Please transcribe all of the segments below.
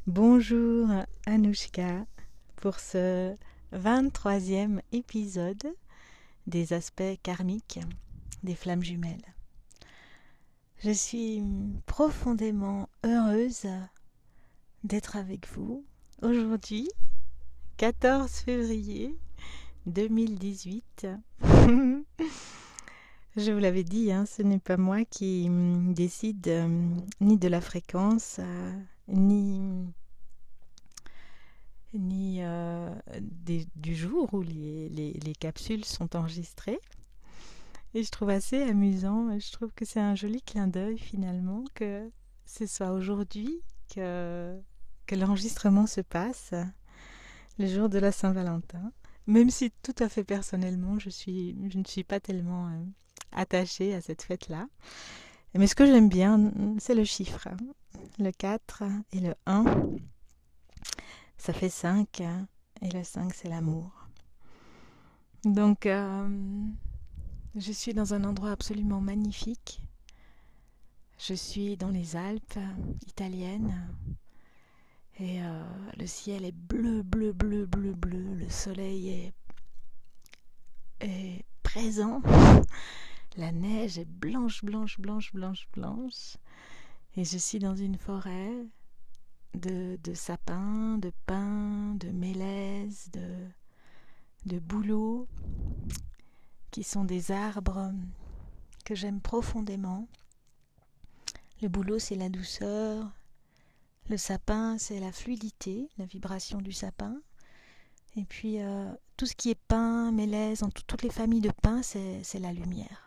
Bonjour Anouchka pour ce 23e épisode des aspects karmiques des flammes jumelles. Je suis profondément heureuse d'être avec vous aujourd'hui, 14 février 2018. Je vous l'avais dit, ce n'est pas moi qui décide ni de la fréquence, ni du jour où les capsules sont enregistrées. Et je trouve assez amusant, je trouve que c'est un joli clin d'œil finalement, que ce soit aujourd'hui que l'enregistrement se passe, le jour de la Saint-Valentin. Même si tout à fait personnellement, je ne suis pas tellement attachée à cette fête-là. Mais ce que j'aime bien, c'est le chiffre. Le 4 et le 1, ça fait 5, et le 5, c'est l'amour. Donc, je suis dans un endroit absolument magnifique. Je suis dans les Alpes italiennes. Et le ciel est bleu, bleu, bleu, bleu, bleu. Le soleil est présent. La neige est blanche, blanche, blanche, blanche, blanche. Et je suis dans une forêt de sapins, de pins, de mélèzes, de bouleaux, qui sont des arbres que j'aime profondément. Le bouleau, c'est la douceur. Le sapin, c'est la fluidité, la vibration du sapin. Et puis, tout ce qui est pin, mélèze, toutes les familles de pins, c'est la lumière.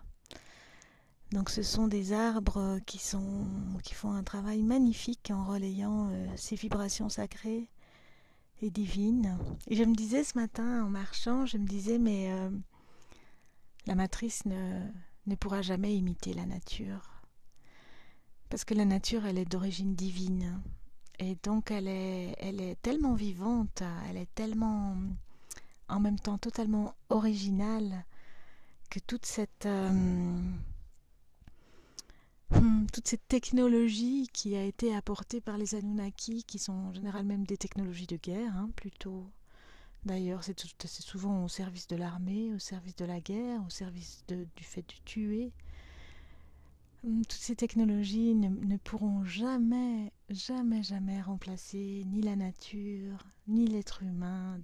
Donc, ce sont des arbres qui font un travail magnifique en relayant ces vibrations sacrées et divines. Et je me disais ce matin, en marchant, mais la matrice ne pourra jamais imiter la nature. Parce que la nature, elle est d'origine divine. Et donc, elle est tellement vivante, elle est tellement, en même temps, totalement originale, que toute cette technologie qui a été apportée par les Anunnaki, qui sont en général même des technologies de guerre, plutôt. D'ailleurs, c'est souvent au service de l'armée, au service de la guerre, au service du fait de tuer. Toutes ces technologies ne pourront jamais, jamais, jamais remplacer ni la nature, ni l'être humain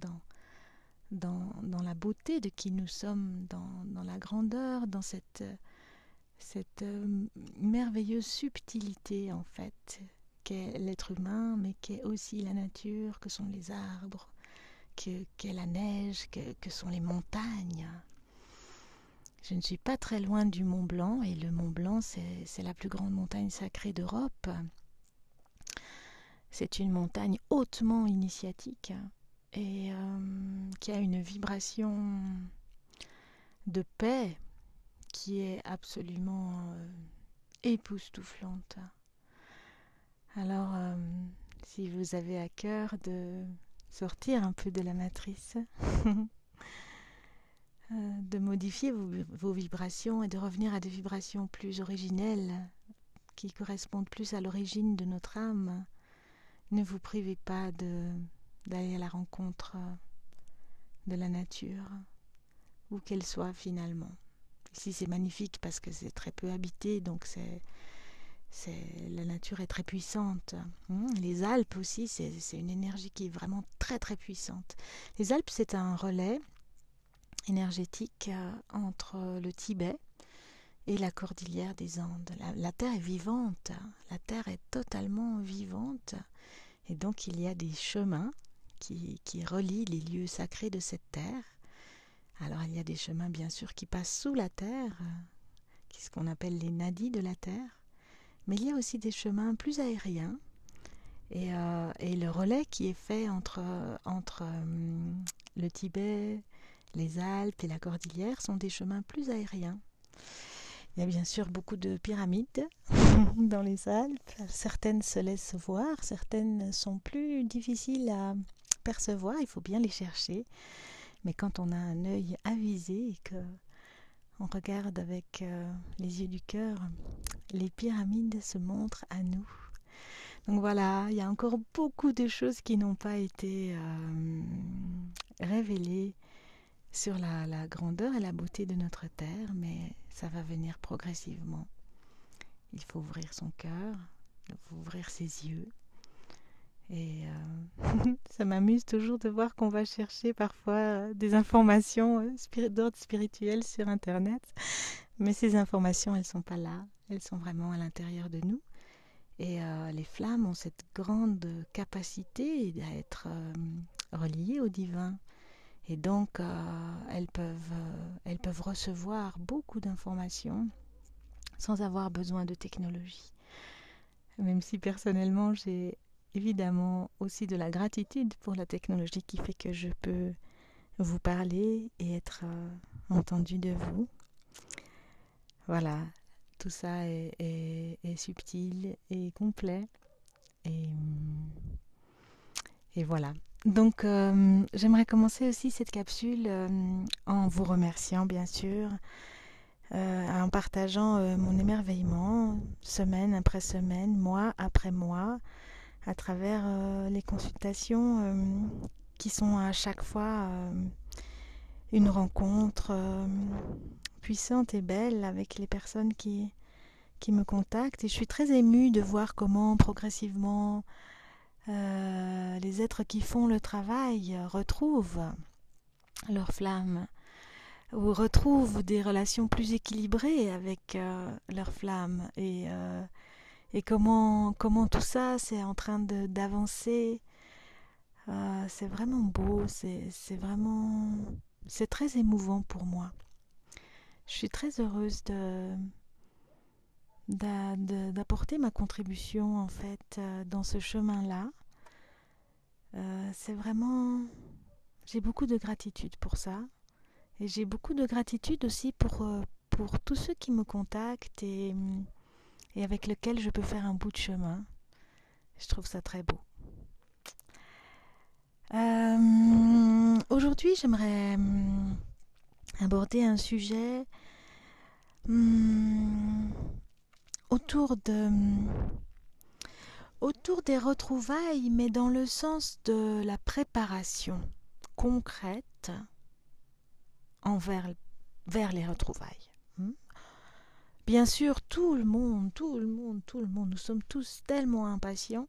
dans la beauté de qui nous sommes, dans la grandeur, dans cette merveilleuse subtilité en fait, qu'est l'être humain, mais qu'est aussi la nature, que sont les arbres, qu'est la neige, que sont les montagnes. Je ne suis pas très loin du Mont Blanc, et le Mont Blanc, c'est la plus grande montagne sacrée d'Europe. C'est une montagne hautement initiatique et qui a une vibration de paix qui est absolument époustouflante. Alors, si vous avez à cœur de sortir un peu de la matrice, de modifier vos vibrations et de revenir à des vibrations plus originelles qui correspondent plus à l'origine de notre âme, ne vous privez pas d'aller à la rencontre de la nature, où qu'elle soit finalement. Ici c'est magnifique parce que c'est très peu habité, donc la nature est très puissante. Les Alpes aussi, c'est une énergie qui est vraiment très très puissante. Les Alpes, c'est un relais énergétique entre le Tibet et la cordillère des Andes. La Terre est vivante, la Terre est totalement vivante, et donc il y a des chemins qui relient les lieux sacrés de cette Terre. Alors il y a des chemins bien sûr qui passent sous la Terre, qui ce qu'on appelle les nadis de la Terre, mais il y a aussi des chemins plus aériens, et le relais qui est fait entre le Tibet, les Alpes et la Cordillère sont des chemins plus aériens. Il y a bien sûr beaucoup de pyramides dans les Alpes. Certaines se laissent voir, certaines sont plus difficiles à percevoir, il faut bien les chercher. Mais quand on a un œil avisé et qu'on regarde avec les yeux du cœur, les pyramides se montrent à nous. Donc voilà, il y a encore beaucoup de choses qui n'ont pas été révélées sur la grandeur et la beauté de notre terre, mais ça va venir progressivement. Il faut ouvrir son cœur, il faut ouvrir ses yeux. Et ça m'amuse toujours de voir qu'on va chercher parfois des informations d'ordre spirituel sur Internet. Mais ces informations, elles ne sont pas là. Elles sont vraiment à l'intérieur de nous. Et les flammes ont cette grande capacité à être reliées au divin. Et donc, elles peuvent recevoir beaucoup d'informations sans avoir besoin de technologie. Même si personnellement, j'ai évidemment aussi de la gratitude pour la technologie qui fait que je peux vous parler et être entendu de vous. Voilà, tout ça est subtil et complet. Et voilà. Donc, j'aimerais commencer aussi cette capsule en vous remerciant, bien sûr, en partageant mon émerveillement, semaine après semaine, mois après mois, à travers les consultations qui sont à chaque fois une rencontre puissante et belle avec les personnes qui me contactent. Et je suis très émue de voir comment progressivement les êtres qui font le travail retrouvent leur flamme ou retrouvent des relations plus équilibrées avec leur flamme et comment tout ça c'est en train d'avancer. C'est vraiment beau, c'est vraiment c'est très émouvant pour moi. Je suis très heureuse d'apporter ma contribution en fait dans ce chemin-là. C'est vraiment j'ai beaucoup de gratitude pour ça et j'ai beaucoup de gratitude aussi pour tous ceux qui me contactent et avec lesquels je peux faire un bout de chemin. Je trouve ça très beau. Aujourd'hui, j'aimerais aborder un sujet autour des retrouvailles, mais dans le sens de la préparation concrète vers les retrouvailles. Bien sûr, tout le monde, nous sommes tous tellement impatients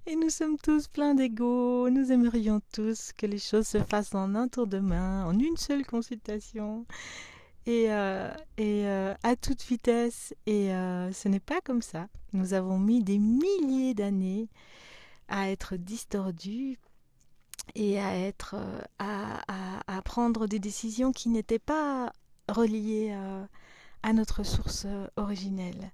et nous sommes tous pleins d'ego. Nous aimerions tous que les choses se fassent en un tour de main, en une seule consultation et à toute vitesse. Et ce n'est pas comme ça. Nous avons mis des milliers d'années à être distordus et à prendre des décisions qui n'étaient pas reliées à notre source originelle.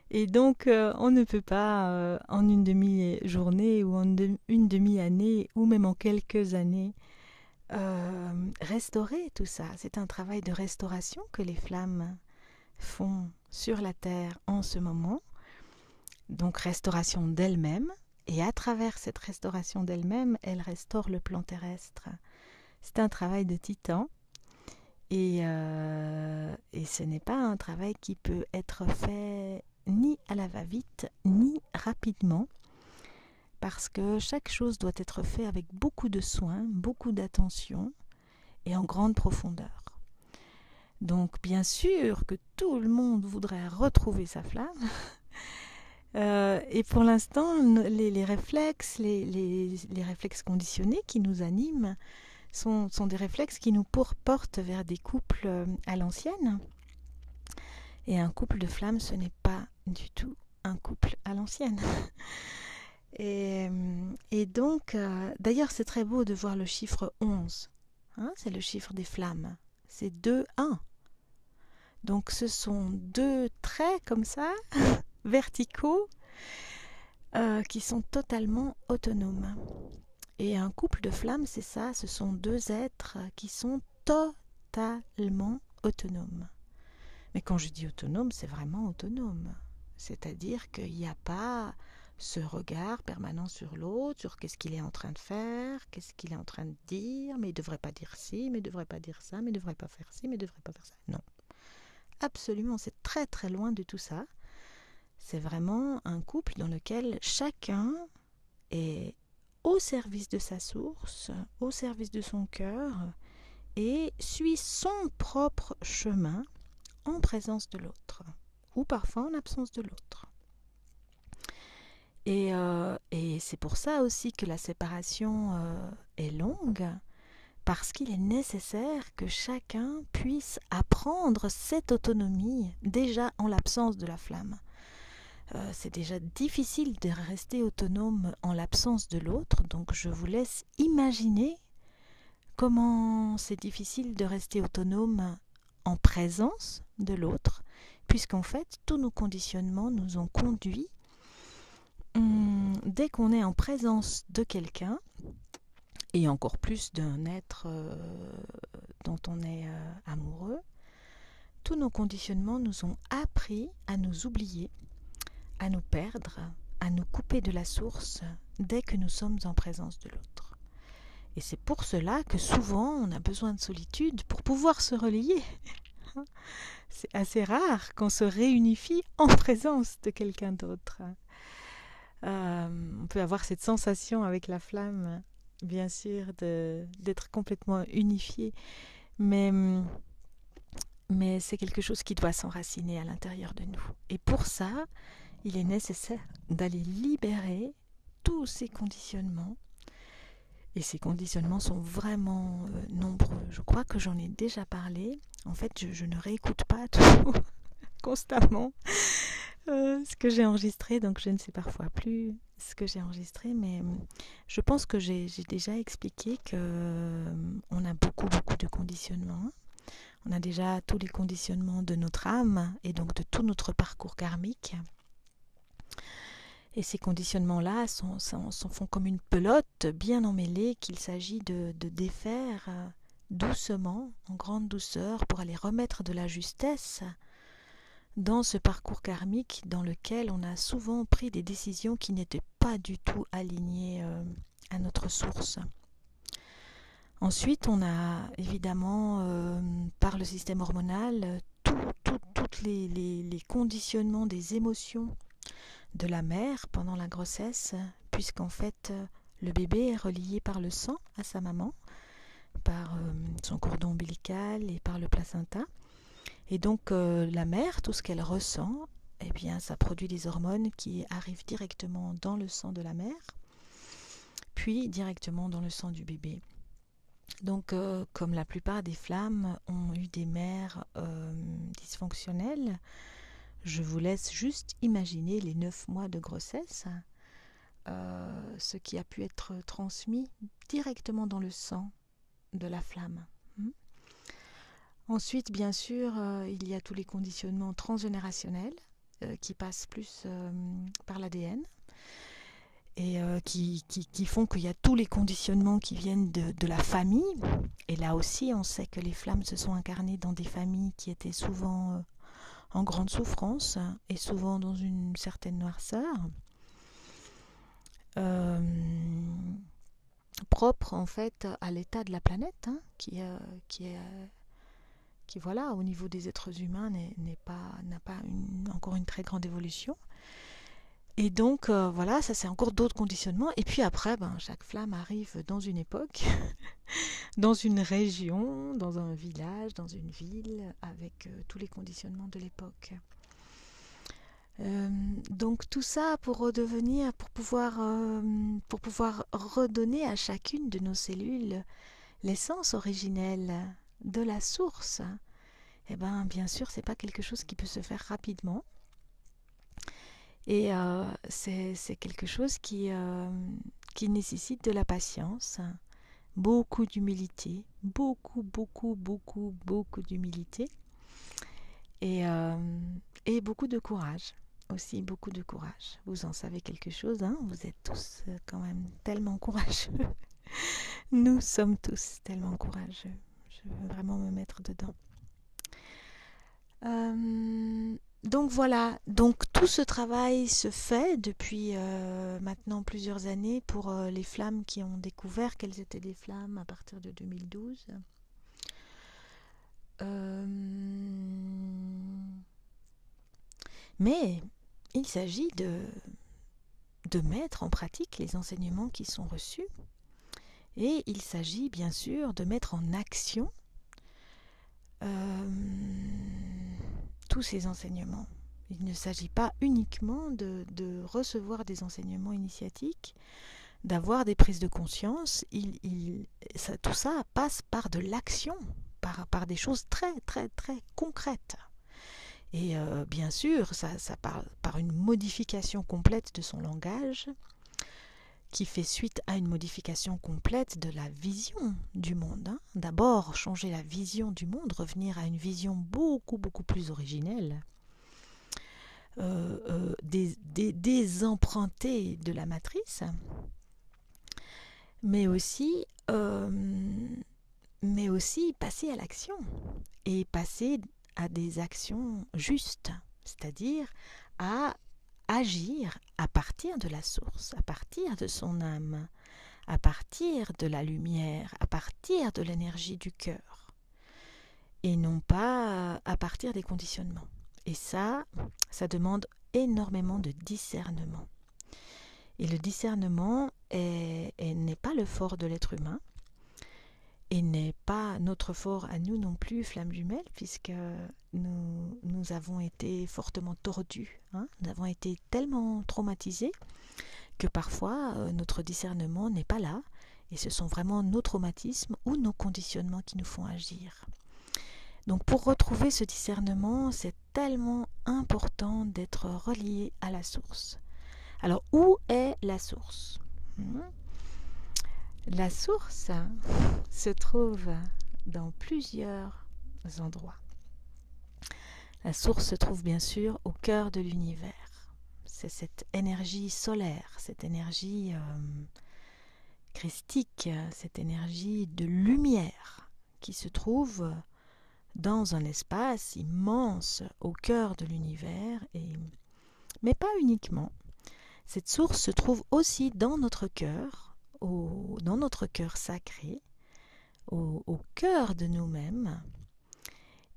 Et donc, on ne peut pas, en une demi-journée ou en une demi-année, ou même en quelques années, restaurer tout ça. C'est un travail de restauration que les flammes font sur la Terre en ce moment. Donc, restauration d'elles-mêmes. Et à travers cette restauration d'elles-mêmes, elles restaurent le plan terrestre. C'est un travail de titan. Et ce n'est pas un travail qui peut être fait ni à la va-vite, ni rapidement, parce que chaque chose doit être faite avec beaucoup de soin, beaucoup d'attention et en grande profondeur. Donc bien sûr que tout le monde voudrait retrouver sa flamme, et pour l'instant, les réflexes, les réflexes conditionnés qui nous animent, sont des réflexes qui nous portent vers des couples à l'ancienne. Et un couple de flammes, ce n'est pas du tout un couple à l'ancienne. Et donc, d'ailleurs, c'est très beau de voir le chiffre 11. C'est le chiffre des flammes. C'est 2-1. Donc, ce sont deux traits comme ça, verticaux, qui sont totalement autonomes. Et un couple de flammes, c'est ça, ce sont deux êtres qui sont totalement autonomes. Mais quand je dis autonome, c'est vraiment autonome. C'est-à-dire qu'il n'y a pas ce regard permanent sur l'autre, sur qu'est-ce qu'il est en train de faire, qu'est-ce qu'il est en train de dire, mais il ne devrait pas dire ci, mais il ne devrait pas dire ça, mais il ne devrait pas faire ci, mais il ne devrait pas faire ça. Non. Absolument, c'est très très loin de tout ça. C'est vraiment un couple dans lequel chacun est au service de sa source, au service de son cœur et suit son propre chemin en présence de l'autre ou parfois en absence de l'autre. Et c'est pour ça aussi que la séparation est longue, parce qu'il est nécessaire que chacun puisse apprendre cette autonomie déjà en l'absence de la flamme. C'est déjà difficile de rester autonome en l'absence de l'autre, donc je vous laisse imaginer comment c'est difficile de rester autonome en présence de l'autre, puisqu'en fait tous nos conditionnements nous ont conduits, dès qu'on est en présence de quelqu'un, et encore plus d'un être dont on est amoureux, tous nos conditionnements nous ont appris à nous oublier, à nous perdre, à nous couper de la source dès que nous sommes en présence de l'autre. Et c'est pour cela que souvent on a besoin de solitude pour pouvoir se relier. C'est assez rare qu'on se réunifie en présence de quelqu'un d'autre. On peut avoir cette sensation avec la flamme, bien sûr, d'être complètement unifié, mais c'est quelque chose qui doit s'enraciner à l'intérieur de nous. Et pour ça, il est nécessaire d'aller libérer tous ces conditionnements. Et ces conditionnements sont vraiment nombreux. Je crois que j'en ai déjà parlé. En fait, je ne réécoute pas tout constamment ce que j'ai enregistré, donc je ne sais parfois plus ce que j'ai enregistré, mais je pense que j'ai déjà expliqué qu'on a beaucoup de conditionnements. On a déjà tous les conditionnements de notre âme et donc de tout notre parcours karmique. Et ces conditionnements-là font comme une pelote bien emmêlée qu'il s'agit de défaire doucement, en grande douceur, pour aller remettre de la justesse dans ce parcours karmique dans lequel on a souvent pris des décisions qui n'étaient pas du tout alignées à notre source. Ensuite, on a évidemment, par le système hormonal, tous les conditionnements des émotions de la mère pendant la grossesse, puisqu'en fait, le bébé est relié par le sang à sa maman, par son cordon ombilical et par le placenta. Et donc la mère, tout ce qu'elle ressent, eh bien, ça produit des hormones qui arrivent directement dans le sang de la mère, puis directement dans le sang du bébé. Donc, comme la plupart des femmes ont eu des mères dysfonctionnelles, je vous laisse juste imaginer les 9 mois de grossesse, ce qui a pu être transmis directement dans le sang de la flamme. Ensuite, bien sûr, il y a tous les conditionnements transgénérationnels qui passent plus par l'ADN et qui font qu'il y a tous les conditionnements qui viennent de la famille. Et là aussi, on sait que les flammes se sont incarnées dans des familles qui étaient souvent en grande souffrance et souvent dans une certaine noirceur. Propre en fait à l'état de la planète, qui voilà, au niveau des êtres humains n'a pas encore une très grande évolution. Et donc voilà, ça c'est encore d'autres conditionnements. Et puis après, chaque flamme arrive dans une époque, dans une région, dans un village, dans une ville, avec tous les conditionnements de l'époque. Donc tout ça pour pouvoir redonner à chacune de nos cellules l'essence originelle de la source. Eh bien sûr, c'est pas quelque chose qui peut se faire rapidement. Et c'est quelque chose qui nécessite de la patience, beaucoup d'humilité, beaucoup d'humilité, et beaucoup de courage. Aussi beaucoup de courage. Vous en savez quelque chose, vous êtes tous quand même tellement courageux. Nous sommes tous tellement courageux. Je veux vraiment me mettre dedans. Donc voilà, donc tout ce travail se fait depuis maintenant plusieurs années pour les flammes qui ont découvert qu'elles étaient des flammes à partir de 2012. Mais il s'agit de mettre en pratique les enseignements qui sont reçus, et il s'agit bien sûr de mettre en action tous ces enseignements. Il ne s'agit pas uniquement de recevoir des enseignements initiatiques, d'avoir des prises de conscience. Tout ça passe par de l'action, par des choses très très très concrètes. Et bien sûr, ça par une modification complète de son langage, qui fait suite à une modification complète de la vision du monde. D'abord, changer la vision du monde, revenir à une vision beaucoup beaucoup plus originelle, désemprunter de la matrice, mais aussi passer à l'action, et passer à des actions justes, c'est-à-dire à agir à partir de la source, à partir de son âme, à partir de la lumière, à partir de l'énergie du cœur, et non pas à partir des conditionnements. Et ça demande énormément de discernement. Et le discernement n'est pas le fort de l'être humain, et n'est pas notre fort à nous non plus, flammes jumelles, puisque nous avons été fortement tordus, nous avons été tellement traumatisés que parfois notre discernement n'est pas là, et ce sont vraiment nos traumatismes ou nos conditionnements qui nous font agir. Donc pour retrouver ce discernement, c'est tellement important d'être relié à la source. Alors où est la source ? La source se trouve dans plusieurs endroits. La source se trouve bien sûr au cœur de l'univers. C'est cette énergie solaire, cette énergie christique, cette énergie de lumière qui se trouve dans un espace immense au cœur de l'univers, mais pas uniquement. Cette source se trouve aussi dans notre cœur, dans notre cœur sacré, au cœur de nous-mêmes,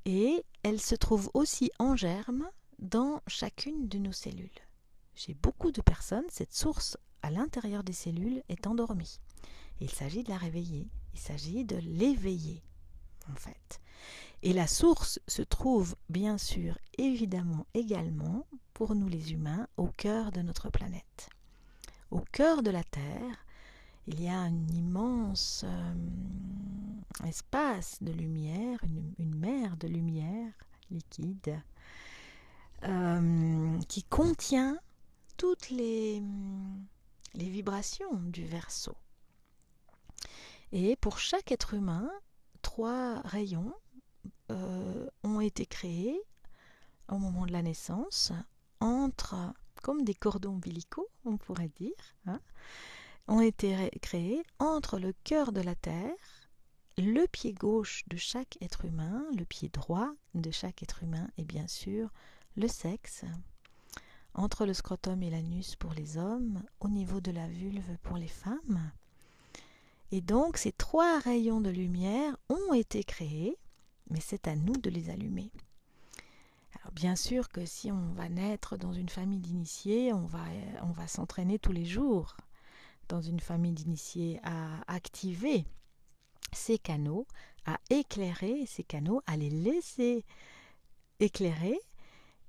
et elle se trouve aussi en germe dans chacune de nos cellules. Chez beaucoup de personnes, cette source à l'intérieur des cellules est endormie. Il s'agit de la réveiller, il s'agit de l'éveiller en fait. Et la source se trouve bien sûr, évidemment, également, pour nous les humains, au cœur de notre planète. Au cœur de la Terre, il y a un immense espace de lumière, une mer de lumière liquide, qui contient toutes les vibrations du Verseau. Et pour chaque être humain, 3 rayons ont été créés au moment de la naissance, comme des cordons ombilicaux, on pourrait dire, ont été créés entre le cœur de la Terre, le pied gauche de chaque être humain, le pied droit de chaque être humain, et bien sûr le sexe, entre le scrotum et l'anus pour les hommes, au niveau de la vulve pour les femmes. Et donc ces 3 rayons de lumière ont été créés, mais c'est à nous de les allumer. Alors bien sûr que si on va naître dans une famille d'initiés, on va s'entraîner tous les jours dans une famille d'initiés à activer ces canaux, à éclairer ces canaux, à les laisser éclairer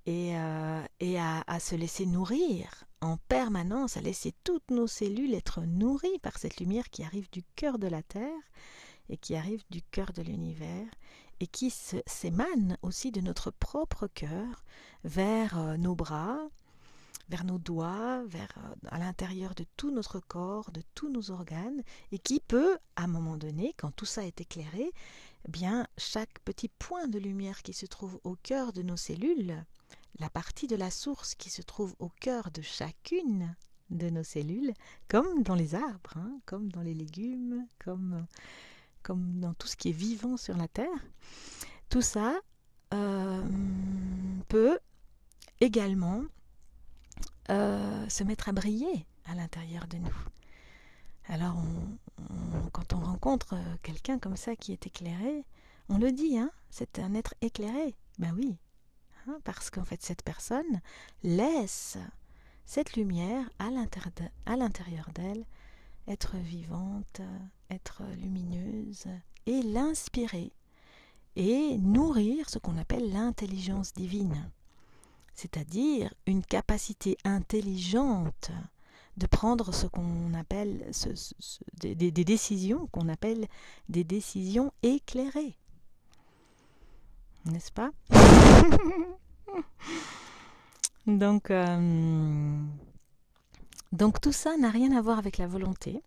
et à se laisser nourrir en permanence, à laisser toutes nos cellules être nourries par cette lumière qui arrive du cœur de la Terre et qui arrive du cœur de l'univers et qui s'émane aussi de notre propre cœur vers nos bras, vers nos doigts, à l'intérieur de tout notre corps, de tous nos organes, et qui peut, à un moment donné, quand tout ça est éclairé, eh bien, chaque petit point de lumière qui se trouve au cœur de nos cellules, la partie de la source qui se trouve au cœur de chacune de nos cellules, comme dans les arbres, comme dans les légumes, comme dans tout ce qui est vivant sur la Terre, tout ça peut également se mettre à briller à l'intérieur de nous. Alors, quand on rencontre quelqu'un comme ça qui est éclairé, on le dit, c'est un être éclairé. Ben oui, hein, parce qu'en fait cette personne laisse cette lumière à l'intérieur d'elle être vivante, être lumineuse et l'inspirer et nourrir ce qu'on appelle l'intelligence divine, c'est-à-dire une capacité intelligente de prendre ce qu'on appelle des décisions qu'on appelle des décisions éclairées, n'est-ce pas? Donc tout ça n'a rien à voir avec la volonté.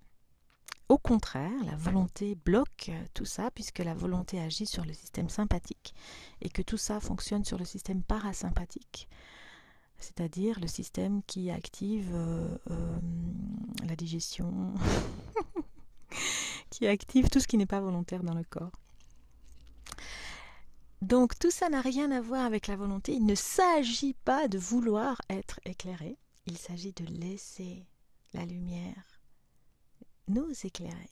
Au contraire, la volonté bloque tout ça puisque la volonté agit sur le système sympathique et que tout ça fonctionne sur le système parasympathique, c'est-à-dire le système qui active la digestion, qui active tout ce qui n'est pas volontaire dans le corps. Donc tout ça n'a rien à voir avec la volonté. Il ne s'agit pas de vouloir être éclairé, il s'agit de laisser la lumière nous éclairer.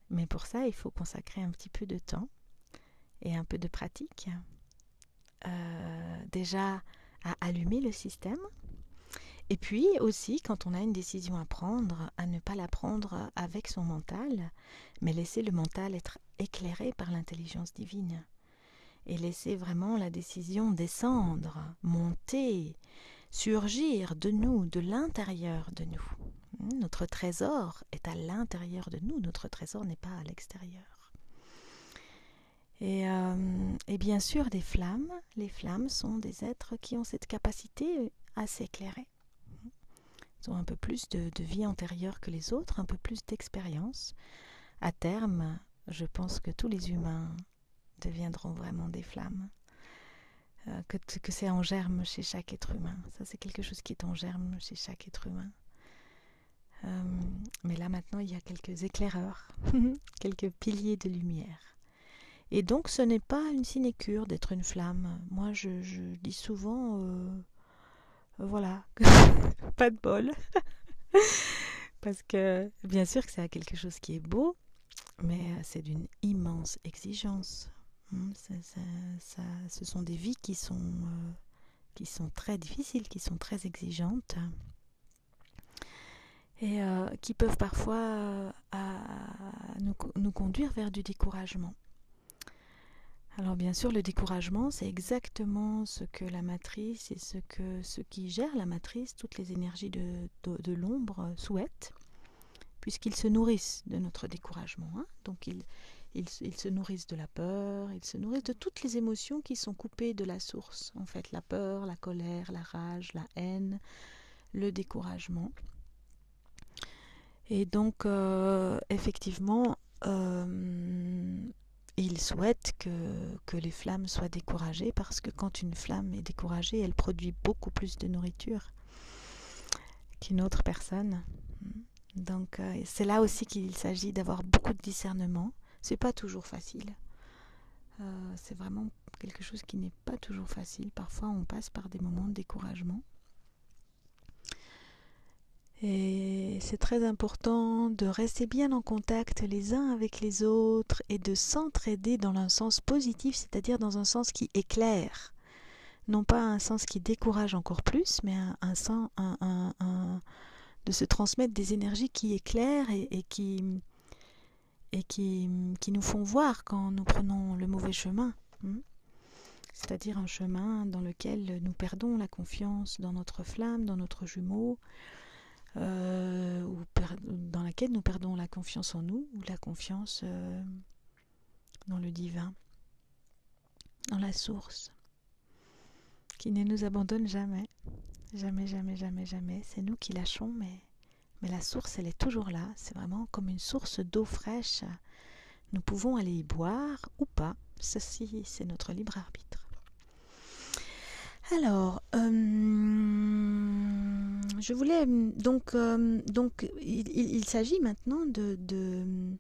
Mais pour ça, il faut consacrer un petit peu de temps et un peu de pratique. Déjà à allumer le système. Et puis aussi, quand on a une décision à prendre, à ne pas la prendre avec son mental, mais laisser le mental être éclairé par l'intelligence divine. Et laisser vraiment la décision descendre, monter, surgir de nous, de l'intérieur de nous. Notre trésor est à l'intérieur de nous, notre trésor n'est pas à l'extérieur. Et bien sûr, les flammes sont des êtres qui ont cette capacité à s'éclairer. Ils ont un peu plus de vie antérieure que les autres, un peu plus d'expérience. À terme, je pense que tous les humains deviendront vraiment des flammes. Que c'est en germe chez chaque être humain. Ça, c'est quelque chose qui est en germe chez chaque être humain. Mais là maintenant il y a quelques éclaireurs, quelques piliers de lumière. Et donc ce n'est pas une sinécure d'être une flamme. Moi je dis souvent voilà, pas de bol. Parce que bien sûr que c'est quelque chose qui est beau, mais c'est d'une immense exigence. Ce sont des vies qui sont très difficiles, qui sont très exigeantes. Et qui peuvent parfois nous conduire vers du découragement. Alors bien sûr, le découragement, c'est exactement ce que la matrice et ce qui gère la matrice, toutes les énergies de l'ombre souhaitent, puisqu'ils se nourrissent de notre découragement. Hein. Donc ils se nourrissent de la peur, ils se nourrissent de toutes les émotions qui sont coupées de la source. En fait, la peur, la colère, la rage, la haine, le découragement. Et donc, effectivement, il souhaite que les flammes soient découragées parce que quand une flamme est découragée, elle produit beaucoup plus de nourriture qu'une autre personne. Donc, c'est là aussi qu'il s'agit d'avoir beaucoup de discernement. C'est pas toujours facile. C'est vraiment quelque chose qui n'est pas toujours facile. Parfois, on passe par des moments de découragement. Et c'est très important de rester bien en contact les uns avec les autres et de s'entraider dans un sens positif, c'est-à-dire dans un sens qui éclaire. Non pas un sens qui décourage encore plus, mais de se transmettre des énergies qui éclairent et qui nous font voir quand nous prenons le mauvais chemin. C'est-à-dire un chemin dans lequel nous perdons la confiance dans notre flamme, dans notre jumeau, dans laquelle nous perdons la confiance en nous ou la confiance dans le divin, dans la source, qui ne nous abandonne jamais. Jamais, jamais, jamais, jamais. C'est nous qui lâchons, mais la source, elle est toujours là. C'est vraiment comme une source d'eau fraîche. Nous pouvons aller y boire ou pas. Ceci, c'est notre libre arbitre. Alors, je voulais donc il s'agit maintenant de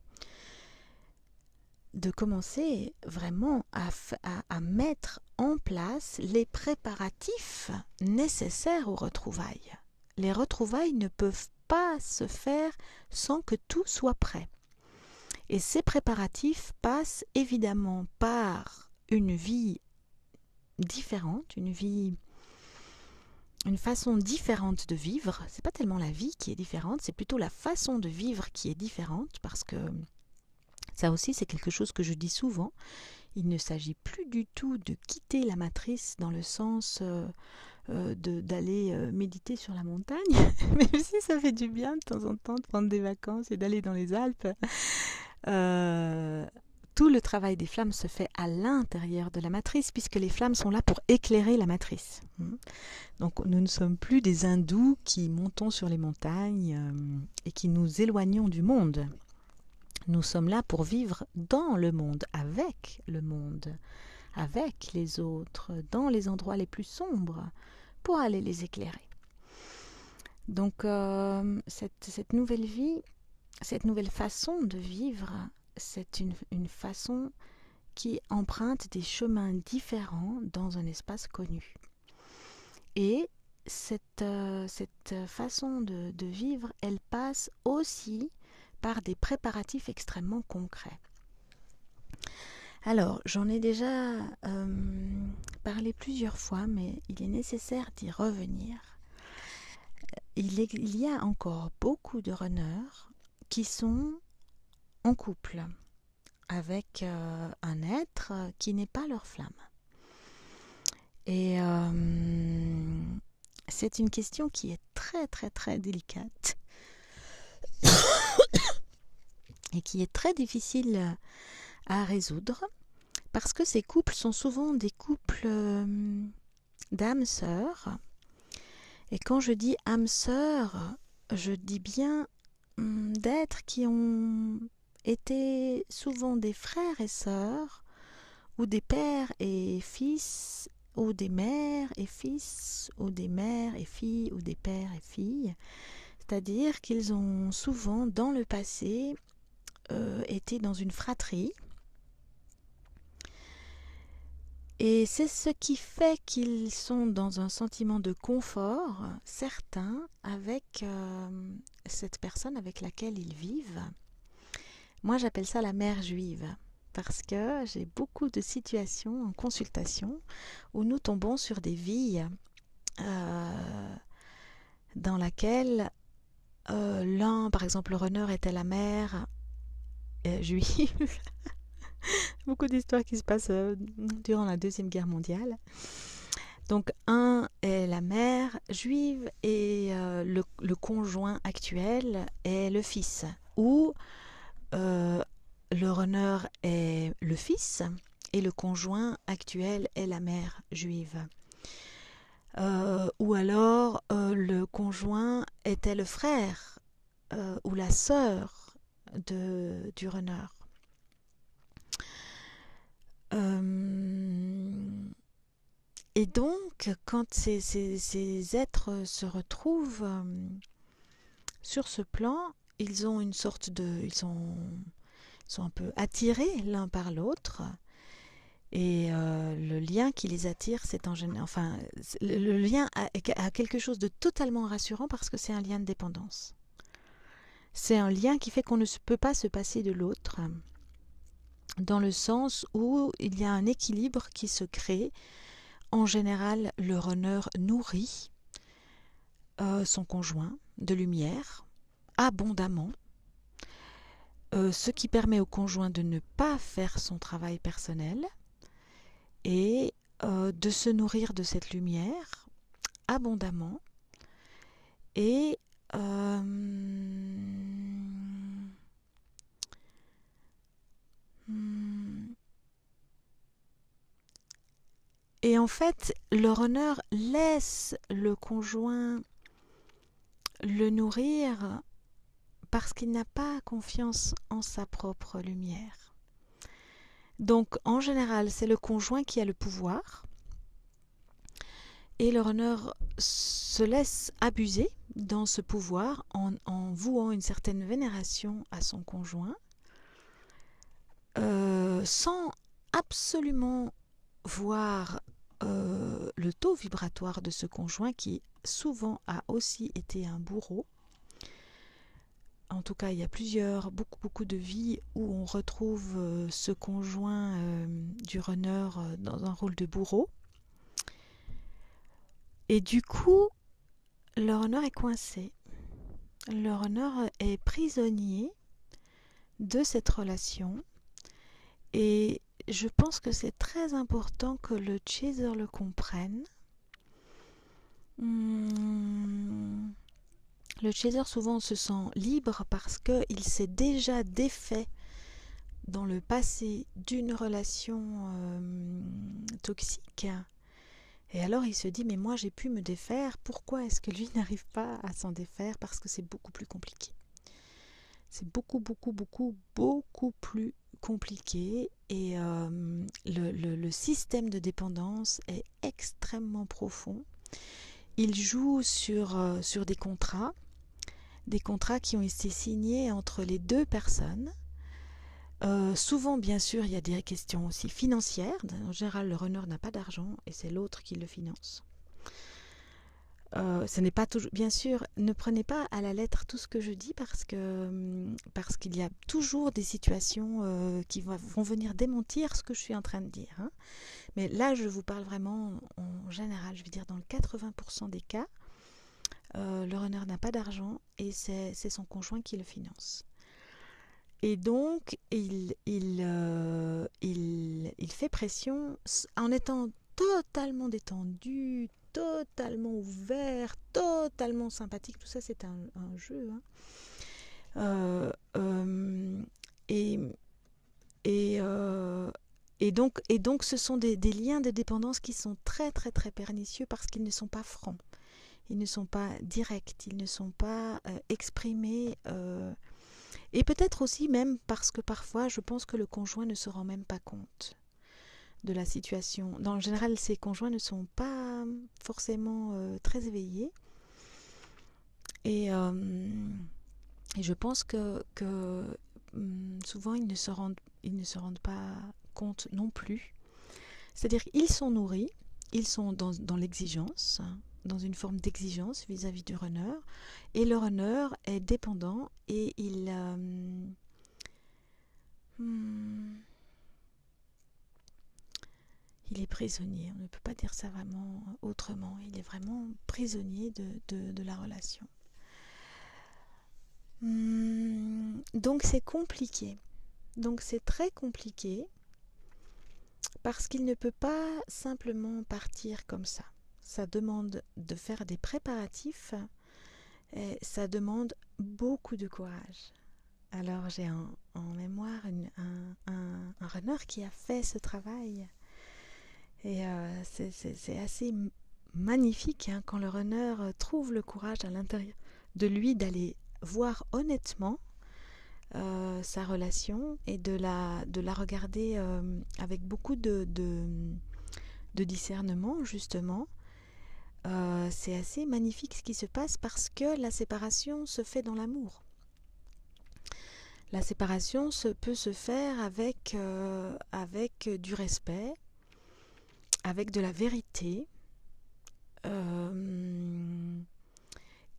commencer vraiment à mettre en place les préparatifs nécessaires aux retrouvailles. Les retrouvailles ne peuvent pas se faire sans que tout soit prêt. Et ces préparatifs passent évidemment par une vie différente, une façon différente de vivre. C'est pas tellement la vie qui est différente, c'est plutôt la façon de vivre qui est différente, parce que ça aussi c'est quelque chose que je dis souvent. Il ne s'agit plus du tout de quitter la matrice dans le sens d'aller méditer sur la montagne, même si ça fait du bien de temps en temps de prendre des vacances et d'aller dans les Alpes. Tout le travail des flammes se fait à l'intérieur de la matrice, puisque les flammes sont là pour éclairer la matrice. Donc nous ne sommes plus des hindous qui montons sur les montagnes et qui nous éloignons du monde. Nous sommes là pour vivre dans le monde, avec les autres, dans les endroits les plus sombres, pour aller les éclairer. Donc cette nouvelle vie, cette nouvelle façon de vivre, c'est une façon qui emprunte des chemins différents dans un espace connu. Et cette façon de vivre, elle passe aussi par des préparatifs extrêmement concrets. Alors, j'en ai déjà parlé plusieurs fois, mais il est nécessaire d'y revenir. Il y a encore beaucoup de runners qui sont en couple avec un être qui n'est pas leur flamme. Et c'est une question qui est très très très délicate et qui est très difficile à résoudre, parce que ces couples sont souvent des couples d'âmes sœurs. Et quand je dis âmes sœurs, je dis bien d'êtres qui ont été souvent des frères et sœurs, ou des pères et fils, ou des mères et fils, ou des mères et filles, ou des pères et filles. C'est-à-dire qu'ils ont souvent, dans le passé, été dans une fratrie. Et c'est ce qui fait qu'ils sont dans un sentiment de confort certain avec cette personne avec laquelle ils vivent. Moi, j'appelle ça la mère juive, parce que j'ai beaucoup de situations en consultation où nous tombons sur des vies dans laquelle l'un, par exemple le runner, était la mère juive. Beaucoup d'histoires qui se passent durant la Deuxième Guerre mondiale. Donc un est la mère juive et le conjoint actuel est le fils, ou le runner est le fils et le conjoint actuel est la mère juive. Ou alors le conjoint était le frère ou la sœur du runner. Et donc, quand ces êtres se retrouvent sur ce plan, ils ont une sorte de... Ils sont un peu attirés l'un par l'autre. Et le lien qui les attire, c'est en général... Enfin, le lien a quelque chose de totalement rassurant, parce que c'est un lien de dépendance. C'est un lien qui fait qu'on ne peut pas se passer de l'autre, dans le sens où il y a un équilibre qui se crée. En général, le runner nourrit son conjoint de lumière abondamment, ce qui permet au conjoint de ne pas faire son travail personnel et de se nourrir de cette lumière abondamment. Et et en fait, le runner laisse le conjoint le nourrir parce qu'il n'a pas confiance en sa propre lumière. Donc, en général, c'est le conjoint qui a le pouvoir et le runner se laisse abuser dans ce pouvoir en vouant une certaine vénération à son conjoint, sans absolument voir le taux vibratoire de ce conjoint, qui souvent a aussi été un bourreau. En tout cas, il y a beaucoup de vies où on retrouve ce conjoint du runner dans un rôle de bourreau. Et du coup, le runner est coincé. Le runner est prisonnier de cette relation. Et je pense que c'est très important que le chaser le comprenne. Le chaser souvent se sent libre parce qu'il s'est déjà défait dans le passé d'une relation toxique. Et alors il se dit, mais moi j'ai pu me défaire, pourquoi est-ce que lui n'arrive pas à s'en défaire? Parce que c'est beaucoup plus compliqué. C'est beaucoup plus compliqué et le système de dépendance est extrêmement profond. Il joue sur des contrats qui ont été signés entre les deux personnes. Souvent, bien sûr, il y a des questions aussi financières. En général, le runner n'a pas d'argent et c'est l'autre qui le finance. Ce n'est pas toujours, bien sûr, ne prenez pas à la lettre tout ce que je dis parce qu'il y a toujours des situations qui vont venir démentir ce que je suis en train de dire. Hein. Mais là, je vous parle vraiment en général, je veux dire dans le 80% des cas, le runner n'a pas d'argent et c'est son conjoint qui le finance. Et donc, il fait pression en étant totalement détendu, totalement ouvert, totalement sympathique. Tout ça, c'est un jeu. Hein. Et donc, ce sont des liens de dépendance qui sont très, très, très pernicieux parce qu'ils ne sont pas francs. Ils ne sont pas directs, ils ne sont pas exprimés. Et peut-être aussi même parce que parfois, je pense que le conjoint ne se rend même pas compte de la situation. Dans le général, ces conjoints ne sont pas forcément très éveillés. Et je pense que souvent, ils ne se rendent pas compte non plus. C'est-à-dire qu'ils sont nourris, ils sont dans l'exigence, dans une forme d'exigence vis-à-vis du runner, et le runner est dépendant et il est prisonnier. On ne peut pas dire ça vraiment autrement. Il est vraiment prisonnier de la relation. Donc c'est compliqué. Donc c'est très compliqué parce qu'il ne peut pas simplement partir comme ça. Ça demande de faire des préparatifs et ça demande beaucoup de courage. Alors j'ai en mémoire un runner qui a fait ce travail et c'est assez magnifique hein, quand le runner trouve le courage à l'intérieur de lui d'aller voir honnêtement sa relation et de la regarder avec beaucoup de discernement justement. C'est assez magnifique ce qui se passe parce que la séparation se fait dans l'amour. La séparation peut se faire avec du respect, avec de la vérité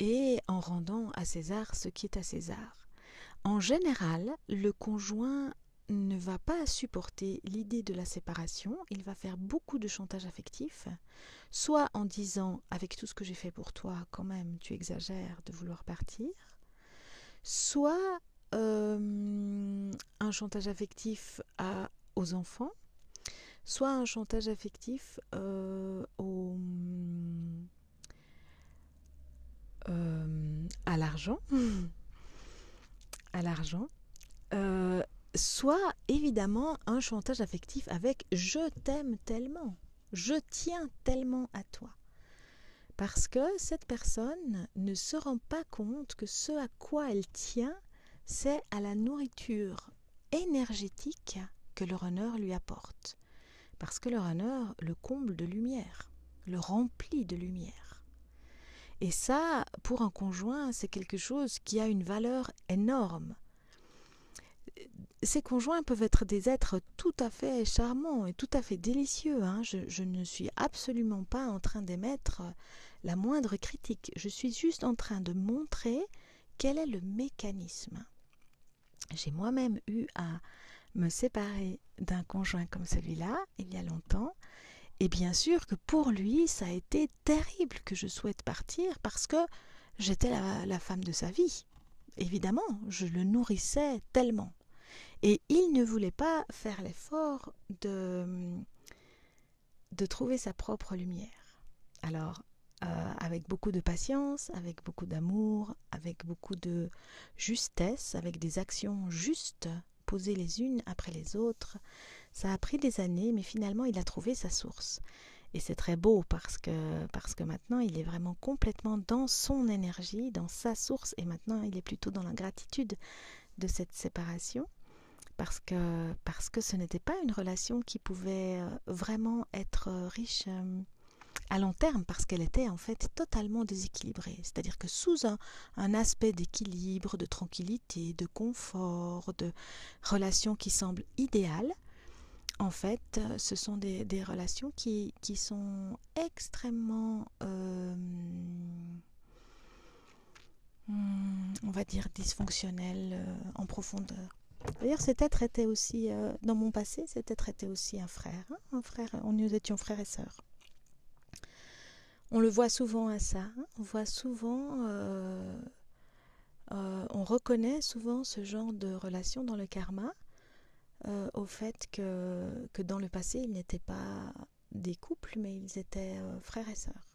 et en rendant à César ce qui est à César. En général, le conjoint ne va pas supporter l'idée de la séparation, il va faire beaucoup de chantage affectif, soit en disant « avec tout ce que j'ai fait pour toi, quand même, tu exagères de vouloir partir », soit un chantage affectif aux enfants, soit un chantage affectif à l'argent, soit évidemment un chantage affectif avec « je t'aime tellement, je tiens tellement à toi ». Parce que cette personne ne se rend pas compte que ce à quoi elle tient, c'est à la nourriture énergétique que le runner lui apporte. Parce que le runner le comble de lumière, le remplit de lumière. Et ça, pour un conjoint, c'est quelque chose qui a une valeur énorme. Ces conjoints peuvent être des êtres tout à fait charmants et tout à fait délicieux. Hein. Je ne suis absolument pas en train d'émettre la moindre critique. Je suis juste en train de montrer quel est le mécanisme. J'ai moi-même eu à me séparer d'un conjoint comme celui-là, il y a longtemps, Et bien sûr que pour lui, ça a été terrible que je souhaite partir parce que j'étais la femme de sa vie. Évidemment, je le nourrissais tellement. Et il ne voulait pas faire l'effort de trouver sa propre lumière. Alors, avec beaucoup de patience, avec beaucoup d'amour, avec beaucoup de justesse, avec des actions justes, posées les unes après les autres, ça a pris des années, mais finalement, il a trouvé sa source. Et c'est très beau parce que maintenant, il est vraiment complètement dans son énergie, dans sa source, et maintenant, il est plutôt dans la gratitude de cette séparation. Parce que ce n'était pas une relation qui pouvait vraiment être riche à long terme, parce qu'elle était en fait totalement déséquilibrée. C'est-à-dire que sous un aspect d'équilibre, de tranquillité, de confort, de relations qui semblent idéales, en fait, ce sont des relations qui sont extrêmement, on va dire, dysfonctionnelles en profondeur. D'ailleurs, cet être était aussi, dans mon passé, cet être était aussi un frère. Hein, un frère, nous étions frères et sœurs. On le voit souvent à ça. Hein, on voit souvent, on reconnaît souvent ce genre de relation dans le karma, au fait que dans le passé, ils n'étaient pas des couples, mais ils étaient frères et sœurs.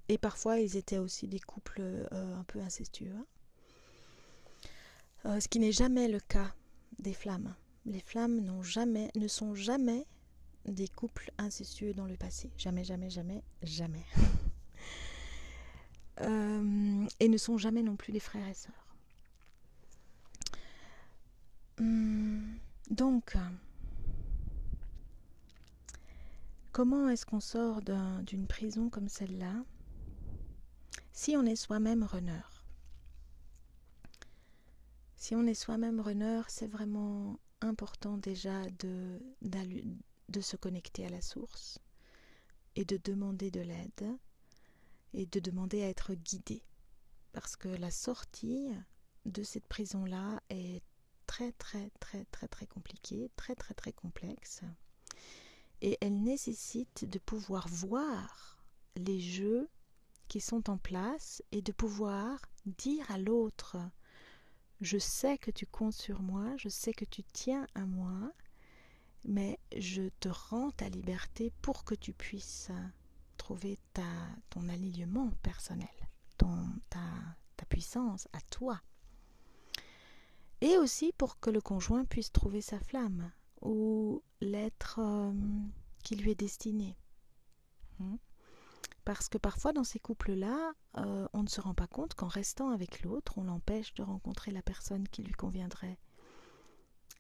Et parfois, ils étaient aussi des couples un peu incestueux. Hein. Ce qui n'est jamais le cas des flammes. Les flammes ne sont jamais des couples incestueux dans le passé. Jamais, jamais, jamais, jamais. Et ne sont jamais non plus des frères et sœurs. Donc, comment est-ce qu'on sort d'une prison comme celle-là si on est soi-même runner? Si on est soi-même runner, c'est vraiment important déjà de se connecter à la source et de demander de l'aide et de demander à être guidé. Parce que la sortie de cette prison-là est très très très très très compliquée, très très très complexe. Et elle nécessite de pouvoir voir les jeux qui sont en place et de pouvoir dire à l'autre: je sais que tu comptes sur moi, je sais que tu tiens à moi, mais je te rends ta liberté pour que tu puisses trouver ton alignement personnel, ta puissance à toi. Et aussi pour que le conjoint puisse trouver sa flamme ou l'être qui lui est destiné. Parce que parfois dans ces couples-là, on ne se rend pas compte qu'en restant avec l'autre, on l'empêche de rencontrer la personne qui lui conviendrait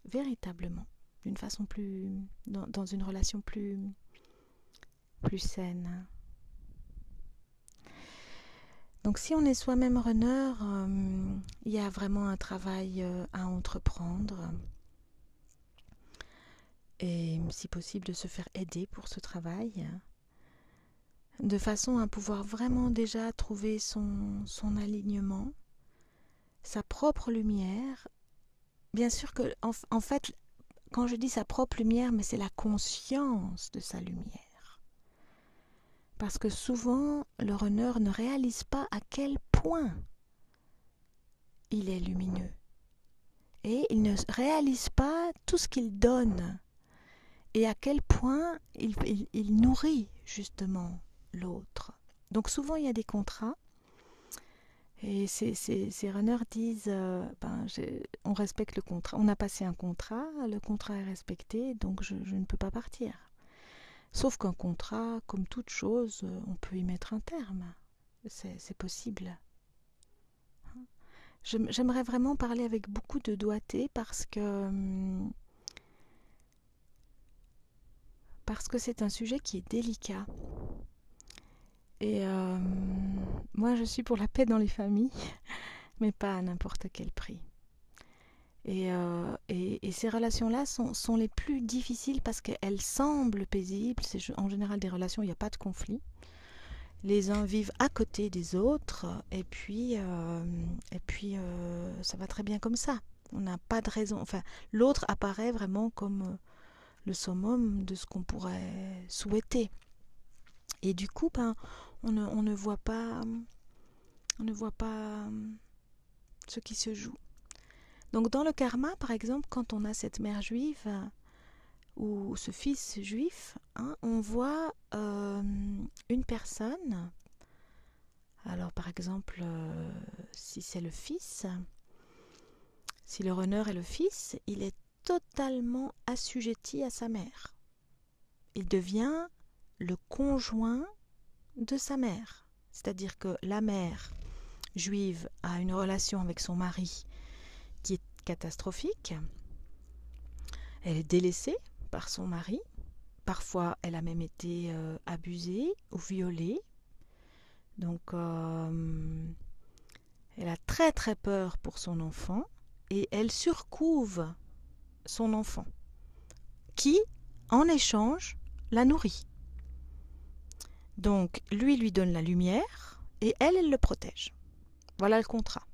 véritablement, d'une façon dans une relation plus saine. Donc si on est soi-même runner, il y a vraiment un travail à entreprendre. Et si possible de se faire aider pour ce travail, de façon à pouvoir vraiment déjà trouver son alignement, sa propre lumière. Bien sûr que, en fait, quand je dis sa propre lumière, mais c'est la conscience de sa lumière. Parce que souvent, le runner ne réalise pas à quel point il est lumineux. Et il ne réalise pas tout ce qu'il donne. Et à quel point il nourrit justement l'autre. Donc souvent, il y a des contrats. Et ces runners disent, on respecte le contrat. On a passé un contrat, le contrat est respecté, donc je ne peux pas partir. Sauf qu'un contrat, comme toute chose, on peut y mettre un terme. C'est possible. J'aimerais vraiment parler avec beaucoup de doigté parce que c'est un sujet qui est délicat. Et moi, je suis pour la paix dans les familles, mais pas à n'importe quel prix. Et ces relations-là sont les plus difficiles parce qu'elles semblent paisibles. C'est en général des relations où il n'y a pas de conflit. Les uns vivent à côté des autres et puis ça va très bien comme ça. On n'a pas de raison. Enfin, l'autre apparaît vraiment comme le summum de ce qu'on pourrait souhaiter. Et du coup, on ne voit pas ce qui se joue. Donc dans le karma, par exemple, quand on a cette mère juive ou ce fils juif, on voit une personne. Alors par exemple, si c'est le fils, si le runner est le fils, il est totalement assujetti à sa mère. Il devient le conjoint de sa mère. C'est-à-dire que la mère juive a une relation avec son mari qui est catastrophique. Elle est délaissée par son mari. Parfois, elle a même été abusée ou violée. Donc, elle a très très peur pour son enfant et elle surcouve son enfant qui, en échange, la nourrit. Donc, lui donne la lumière et elle le protège. Voilà le contrat.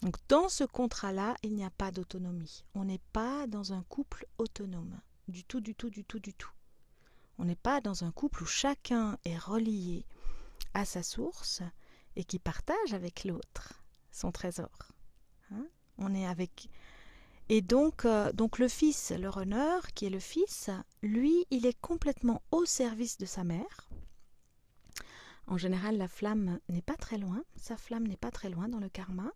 Donc, dans ce contrat-là, il n'y a pas d'autonomie. On n'est pas dans un couple autonome. Du tout. On n'est pas dans un couple où chacun est relié à sa source et qui partage avec l'autre son trésor. On est avec... Et donc le fils, le runner, qui est le fils, lui, il est complètement au service de sa mère. En général, la flamme n'est pas très loin. Sa flamme n'est pas très loin dans le karma.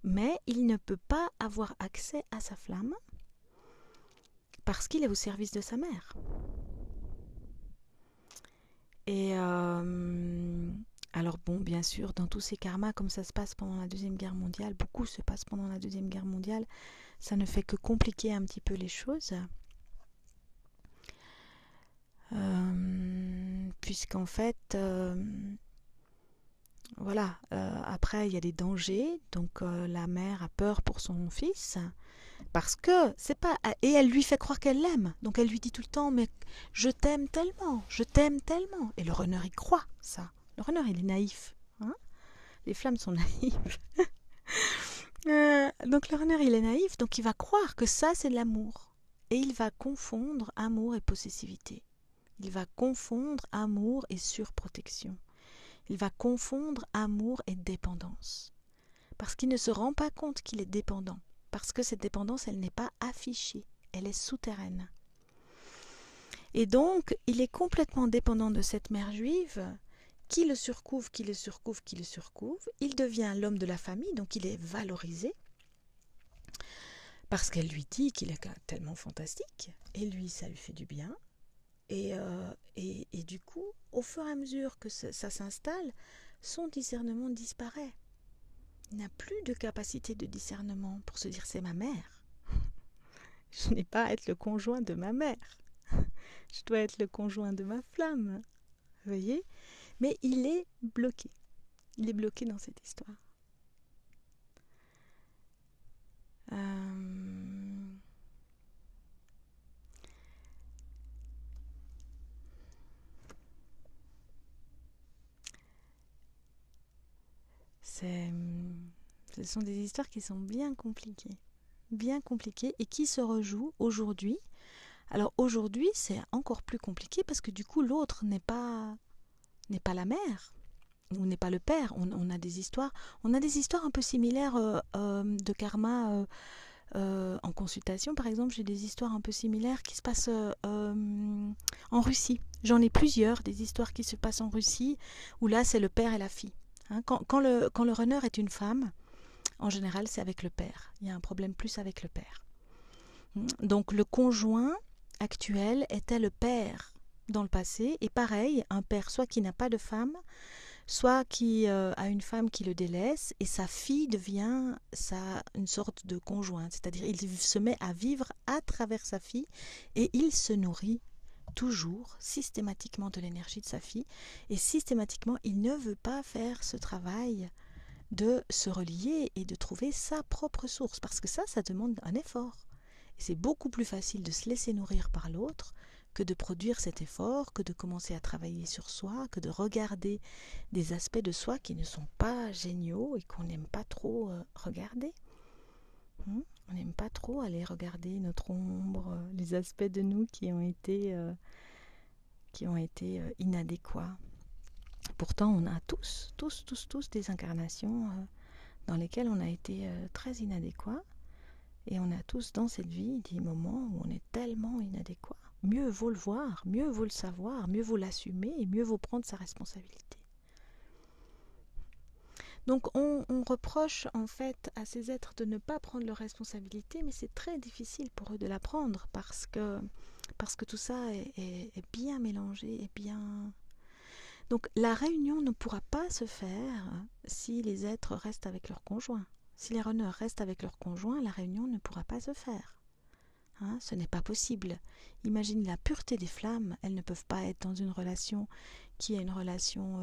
Mais il ne peut pas avoir accès à sa flamme parce qu'il est au service de sa mère. Et alors bon, bien sûr, dans tous ces karmas, comme ça se passe pendant la Deuxième Guerre mondiale, beaucoup se passe pendant la Deuxième Guerre mondiale, ça ne fait que compliquer un petit peu les choses. Puisqu'en fait, voilà, après il y a des dangers, donc la mère a peur pour son fils, parce que c'est pas... Et elle lui fait croire qu'elle l'aime, donc elle lui dit tout le temps, mais je t'aime tellement, et le runner il croit ça. Le runner il est naïf, les flammes sont naïves. Donc le runner il est naïf, donc il va croire que ça c'est de l'amour, et il va confondre amour et possessivité. Il va confondre amour et surprotection. Il va confondre amour et dépendance. Parce qu'il ne se rend pas compte qu'il est dépendant. Parce que cette dépendance, elle n'est pas affichée. Elle est souterraine. Et donc, il est complètement dépendant de cette mère juive qui le surcouvre. Il devient l'homme de la famille, donc il est valorisé. Parce qu'elle lui dit qu'il est tellement fantastique. Et lui, ça lui fait du bien. Et du coup, au fur et à mesure que ça s'installe, son discernement disparaît. Il n'a plus de capacité de discernement pour se dire c'est ma mère. Je n'ai pas à être le conjoint de ma mère. Je dois être le conjoint de ma flamme. Vous voyez ? Mais il est bloqué. Il est bloqué dans cette histoire. Ce sont des histoires qui sont bien compliquées et qui se rejouent aujourd'hui. Alors aujourd'hui, c'est encore plus compliqué parce que du coup, l'autre n'est pas la mère ou n'est pas le père. On a des histoires un peu similaires de karma. En consultation, par exemple, j'ai des histoires un peu similaires qui se passent en Russie. J'en ai plusieurs, des histoires qui se passent en Russie, où là, c'est le père et la fille. Quand le runner est une femme, en général, c'est avec le père. Il y a un problème plus avec le père. Donc, le conjoint actuel était le père dans le passé, et pareil, un père soit qui n'a pas de femme, soit qui a une femme qui le délaisse, et sa fille devient une sorte de conjointe, c'est-à-dire il se met à vivre à travers sa fille, et il se nourrit toujours, systématiquement de l'énergie de sa fille, et systématiquement il ne veut pas faire ce travail de se relier et de trouver sa propre source, parce que ça demande un effort. Et c'est beaucoup plus facile de se laisser nourrir par l'autre que de produire cet effort, que de commencer à travailler sur soi, que de regarder des aspects de soi qui ne sont pas géniaux et qu'on n'aime pas trop regarder. On n'aime pas trop aller regarder notre ombre, les aspects de nous qui ont été inadéquats. Pourtant, on a tous des incarnations dans lesquelles on a été très inadéquats. Et on a tous dans cette vie des moments où on est tellement inadéquat. Mieux vaut le voir, mieux vaut le savoir, mieux vaut l'assumer et mieux vaut prendre sa responsabilité. Donc on reproche en fait à ces êtres de ne pas prendre leur responsabilité, mais c'est très difficile pour eux de la prendre parce que tout ça est bien mélangé et bien... Donc la réunion ne pourra pas se faire si les êtres restent avec leur conjoint. Si les runners restent avec leur conjoint, la réunion ne pourra pas se faire. Ce n'est pas possible. Imagine la pureté des flammes. Elles ne peuvent pas être dans une relation qui est une relation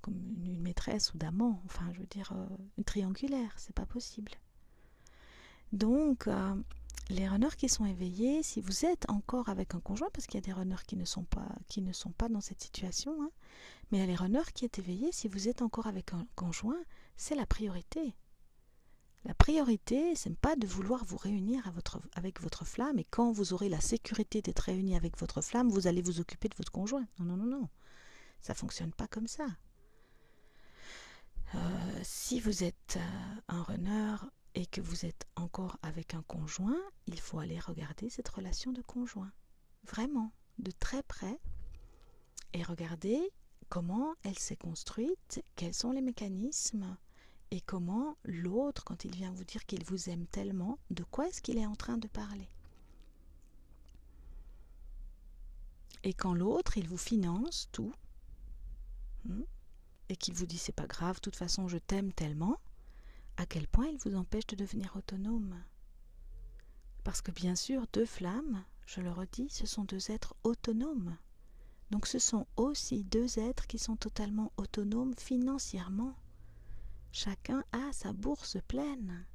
comme une maîtresse ou d'amant. Enfin, je veux dire, une triangulaire. C'est pas possible. Donc, les runners qui sont éveillés, si vous êtes encore avec un conjoint, parce qu'il y a des runners qui ne sont pas dans cette situation, mais il y a les runners qui est éveillé, si vous êtes encore avec un conjoint, c'est la priorité. La priorité, c'est pas de vouloir vous réunir avec votre flamme, et quand vous aurez la sécurité d'être réuni avec votre flamme, vous allez vous occuper de votre conjoint. Non. Ça fonctionne pas comme ça. Si vous êtes un runner et que vous êtes encore avec un conjoint, il faut aller regarder cette relation de conjoint. Vraiment, de très près, et regarder comment elle s'est construite, quels sont les mécanismes, et comment l'autre, quand il vient vous dire qu'il vous aime tellement, de quoi est-ce qu'il est en train de parler. Et quand l'autre, il vous finance tout, et qu'il vous dit c'est pas grave, de toute façon je t'aime tellement, à quel point il vous empêche de devenir autonome. Parce que bien sûr, deux flammes, je le redis, ce sont deux êtres autonomes. Donc ce sont aussi deux êtres qui sont totalement autonomes financièrement. Chacun a sa bourse pleine.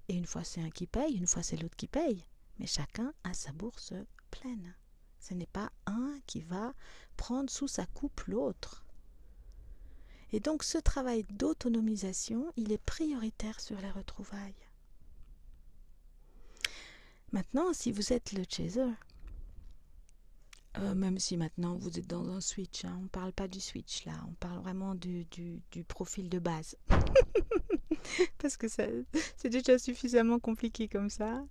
Et une fois c'est un qui paye, une fois c'est l'autre qui paye. Mais chacun a sa bourse pleine. Ce n'est pas un qui va prendre sous sa coupe l'autre. Et donc ce travail d'autonomisation, il est prioritaire sur les retrouvailles. Maintenant, si vous êtes le chaser, même si maintenant vous êtes dans un switch, on ne parle pas du switch là, on parle vraiment du profil de base. Parce que c'est déjà suffisamment compliqué comme ça.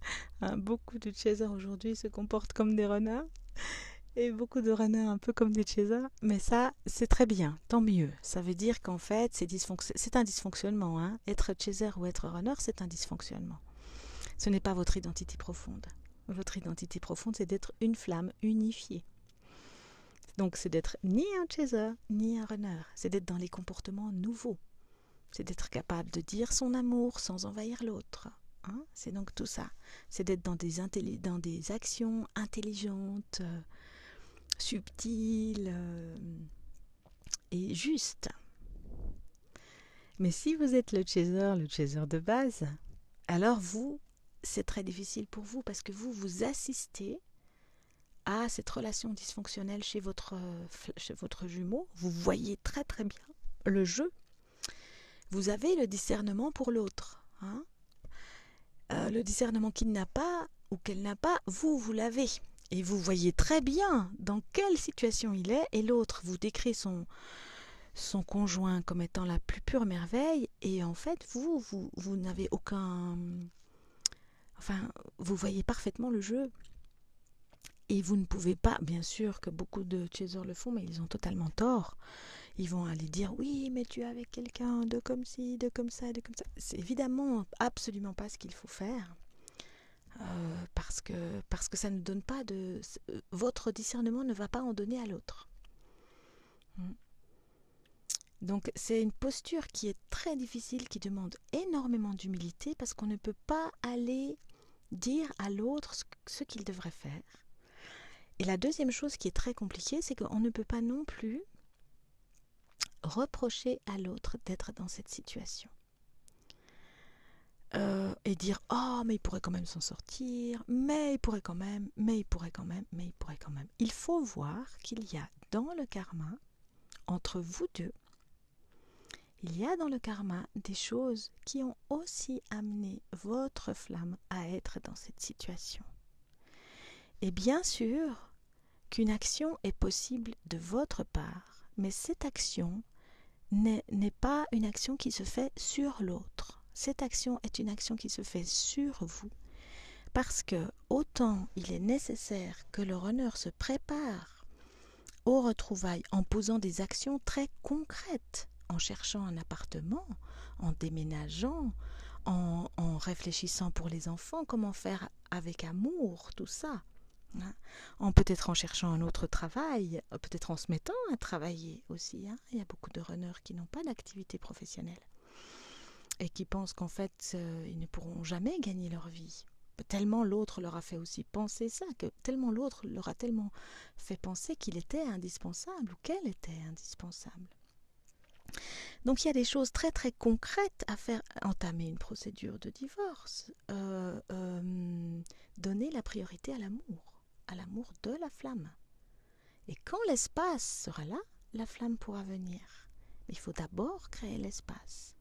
Beaucoup de chasers aujourd'hui se comportent comme des runners. Et beaucoup de runners un peu comme des chasers. Mais ça, c'est très bien, tant mieux. Ça veut dire qu'en fait, c'est un dysfonctionnement. Être chaser ou être runner, c'est un dysfonctionnement. Ce n'est pas votre identité profonde. Votre identité profonde, c'est d'être une flamme unifiée. Donc, c'est d'être ni un chaser, ni un runner. C'est d'être dans les comportements nouveaux. C'est d'être capable de dire son amour sans envahir l'autre. C'est donc tout ça. C'est d'être dans des actions intelligentes, subtiles et justes. Mais si vous êtes le chaser de base, alors c'est très difficile pour vous parce que vous assistez à cette relation dysfonctionnelle chez votre jumeau. Vous voyez très très bien le jeu. Vous avez le discernement pour l'autre. Le discernement qu'il n'a pas ou qu'elle n'a pas, vous l'avez. Et vous voyez très bien dans quelle situation il est. Et l'autre vous décrit son conjoint comme étant la plus pure merveille. Et en fait, vous n'avez aucun... Enfin, vous voyez parfaitement le jeu. Et vous ne pouvez pas, bien sûr que beaucoup de chasers le font, mais ils ont totalement tort. Ils vont aller dire, oui, mais tu es avec quelqu'un de comme ci, de comme ça, de comme ça. C'est évidemment absolument pas ce qu'il faut faire. Parce que ça ne donne pas de... Votre discernement ne va pas en donner à l'autre. Donc c'est une posture qui est très difficile, qui demande énormément d'humilité, parce qu'on ne peut pas aller dire à l'autre ce qu'il devrait faire. Et la deuxième chose qui est très compliquée, c'est qu'on ne peut pas non plus reprocher à l'autre d'être dans cette situation. Et dire « Oh, mais il pourrait quand même s'en sortir, mais il pourrait quand même, mais il pourrait quand même, mais il pourrait quand même. » Il faut voir qu'il y a dans le karma, entre vous deux, il y a dans le karma des choses qui ont aussi amené votre flamme à être dans cette situation. Et bien sûr qu'une action est possible de votre part, mais cette action n'est pas une action qui se fait sur l'autre. Cette action est une action qui se fait sur vous, parce que autant il est nécessaire que le runner se prépare aux retrouvailles en posant des actions très concrètes, en cherchant un appartement, en déménageant, en réfléchissant pour les enfants, comment faire avec amour, tout ça. Peut-être en cherchant un autre travail, peut-être en se mettant à travailler aussi. Il y a beaucoup de runners qui n'ont pas d'activité professionnelle et qui pensent qu'en fait, ils ne pourront jamais gagner leur vie. Tellement l'autre leur a fait aussi penser ça, que tellement l'autre leur a tellement fait penser qu'il était indispensable ou qu'elle était indispensable. Donc il y a des choses très très concrètes à faire. Entamer une procédure de divorce, donner la priorité à l'amour de la flamme. Et quand l'espace sera là, la flamme pourra venir. Mais il faut d'abord créer l'espace.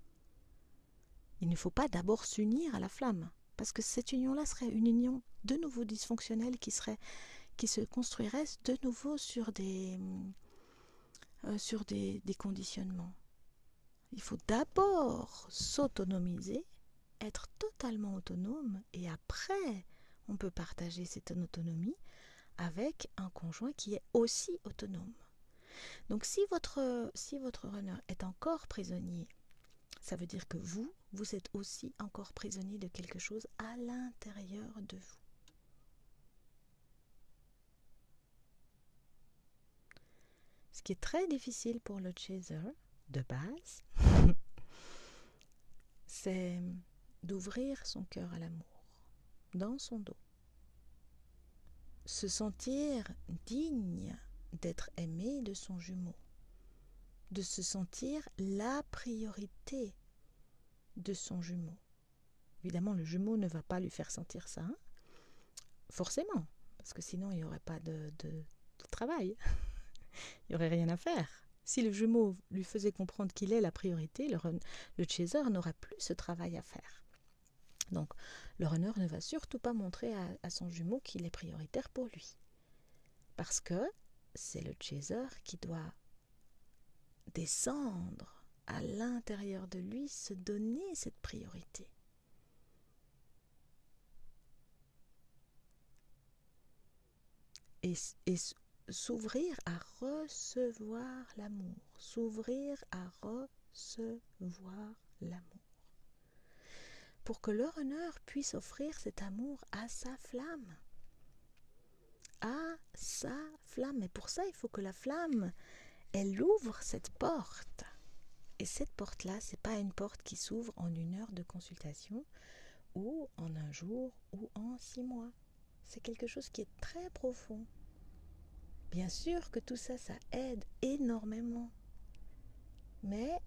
Il ne faut pas d'abord s'unir à la flamme, parce que cette union-là serait une union de nouveau dysfonctionnelle qui se construirait de nouveau sur des conditionnements. Il faut d'abord s'autonomiser, être totalement autonome, et après, on peut partager cette autonomie avec un conjoint qui est aussi autonome. Donc si votre runner est encore prisonnier, ça veut dire que vous êtes aussi encore prisonnier de quelque chose à l'intérieur de vous. Ce qui est très difficile pour le chaser, de base, c'est d'ouvrir son cœur à l'amour, dans son dos. Se sentir digne d'être aimé de son jumeau, de se sentir la priorité de son jumeau. Évidemment, le jumeau ne va pas lui faire sentir ça, forcément, parce que sinon il n'y aurait pas de travail, il n'y aurait rien à faire. Si le jumeau lui faisait comprendre qu'il est la priorité, le chaser n'aurait plus ce travail à faire. Donc, le runner ne va surtout pas montrer à son jumeau qu'il est prioritaire pour lui. Parce que c'est le chaser qui doit descendre à l'intérieur de lui, se donner cette priorité. Et s'ouvrir à recevoir l'amour. S'ouvrir à recevoir l'amour. Pour que le runner puisse offrir cet amour à sa flamme. À sa flamme. Et pour ça, il faut que la flamme, elle ouvre cette porte. Et cette porte-là, c'est pas une porte qui s'ouvre en 1 heure de consultation, ou en 1 jour, ou en 6 mois. C'est quelque chose qui est très profond. Bien sûr que tout ça, ça aide énormément. Mais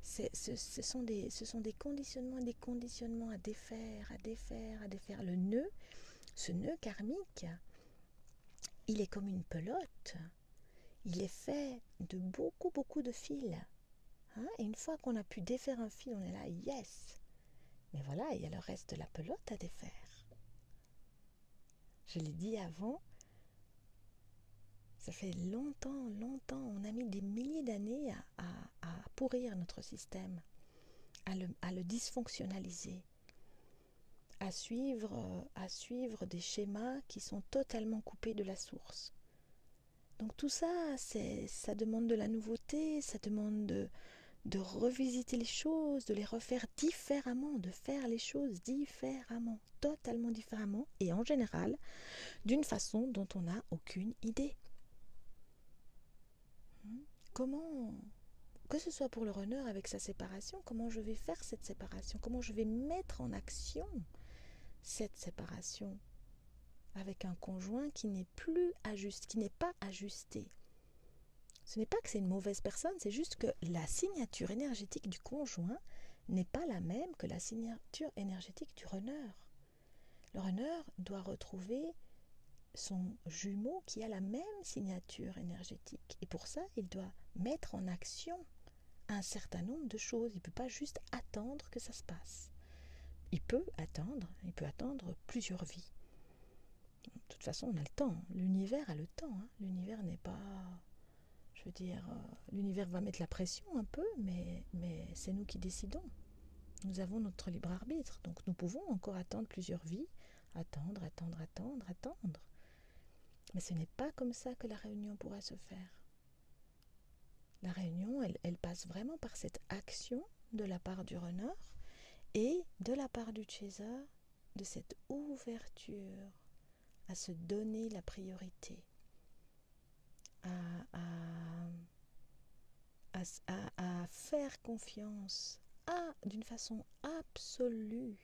ce sont des conditionnements à défaire. Le nœud, ce nœud karmique, il est comme une pelote. Il est fait de beaucoup de fils. Et une fois qu'on a pu défaire un fil, on est là, yes. Mais voilà, il y a le reste de la pelote à défaire. Je l'ai dit avant, ça fait longtemps, on a mis des milliers d'années à pourrir notre système, à le dysfonctionnaliser, à suivre des schémas qui sont totalement coupés de la source. Donc tout ça, ça demande de la nouveauté, ça demande de revisiter les choses, de les refaire différemment, de faire les choses différemment, totalement différemment, et en général, d'une façon dont on n'a aucune idée. Comment, que ce soit pour le runner avec sa séparation, comment je vais faire cette séparation, comment je vais mettre en action cette séparation avec un conjoint qui n'est pas ajusté. Ce n'est pas que c'est une mauvaise personne, c'est juste que la signature énergétique du conjoint n'est pas la même que la signature énergétique du runner. Le runner doit retrouver son jumeau qui a la même signature énergétique. Et pour ça, il doit mettre en action un certain nombre de choses. Il ne peut pas juste attendre que ça se passe. Il peut attendre plusieurs vies. De toute façon, on a le temps. L'univers a le temps. L'univers n'est pas... Je veux dire, l'univers va mettre la pression un peu, mais c'est nous qui décidons. Nous avons notre libre arbitre. Donc nous pouvons encore attendre plusieurs vies. Attendre. Mais ce n'est pas comme ça que la réunion pourra se faire. La réunion, elle passe vraiment par cette action de la part du runner et de la part du chaser, de cette ouverture à se donner la priorité, à faire confiance d'une façon absolue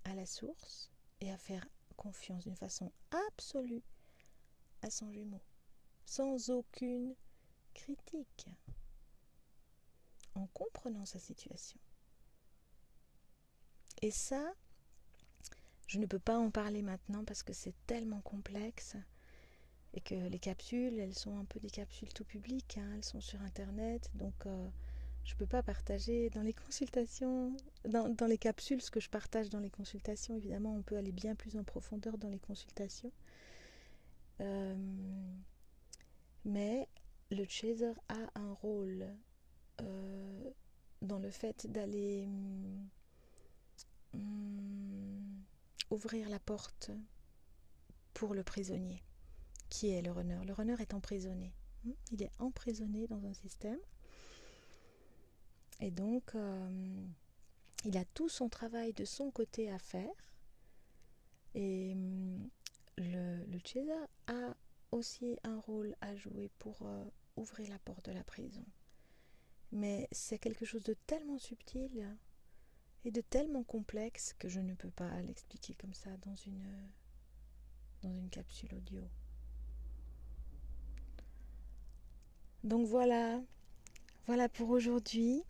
à la source et à faire confiance d'une façon absolue à son jumeau, sans aucune critique, en comprenant sa situation. Et ça, je ne peux pas en parler maintenant parce que c'est tellement complexe et que les capsules, elles sont un peu des capsules tout public, elles sont sur internet, donc je ne peux pas partager dans les consultations, dans les capsules, ce que je partage dans les consultations. Évidemment, on peut aller bien plus en profondeur dans les consultations. Mais le chaser a un rôle dans le fait d'aller ouvrir la porte pour le prisonnier, qui est le runner. Le runner est emprisonné. Il est emprisonné dans un système. Et donc, il a tout son travail de son côté à faire. Et le chaser a aussi un rôle à jouer pour ouvrir la porte de la prison. Mais c'est quelque chose de tellement subtil et de tellement complexe que je ne peux pas l'expliquer comme ça dans une capsule audio. Donc voilà pour aujourd'hui.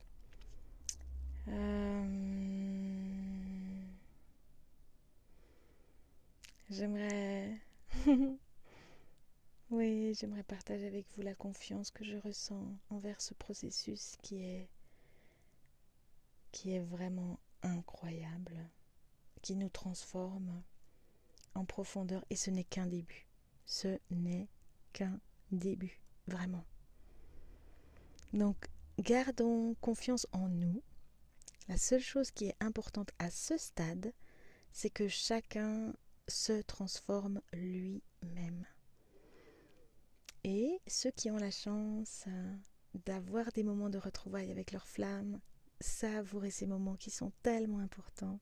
J'aimerais partager avec vous la confiance que je ressens envers ce processus qui est vraiment incroyable, qui nous transforme en profondeur, et ce n'est qu'un début. Ce n'est qu'un début, vraiment. Donc, gardons confiance en nous. La seule chose qui est importante à ce stade, c'est que chacun se transforme lui-même. Et ceux qui ont la chance d'avoir des moments de retrouvailles avec leur flamme, savourez ces moments qui sont tellement importants,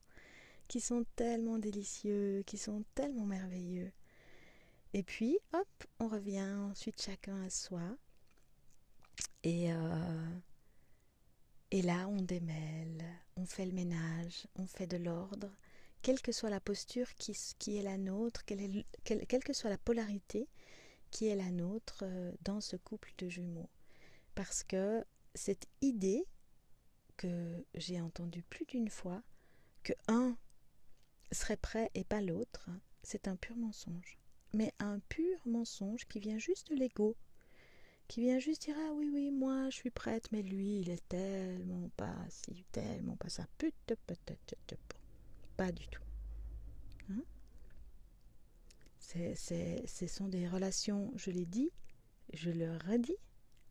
qui sont tellement délicieux, qui sont tellement merveilleux. Et puis, hop, on revient ensuite chacun à soi. Et là, on démêle, on fait le ménage, on fait de l'ordre, quelle que soit la posture qui est la nôtre, quelle que soit la polarité qui est la nôtre dans ce couple de jumeaux. Parce que cette idée que j'ai entendue plus d'une fois, que un serait prêt et pas l'autre, c'est un pur mensonge. Mais un pur mensonge qui vient juste de l'ego, qui vient juste dire « Ah oui, moi je suis prête, mais lui, il est tellement pas ci, tellement pas ça. » Pas du tout. Ce sont des relations, je l'ai dit, je le redis,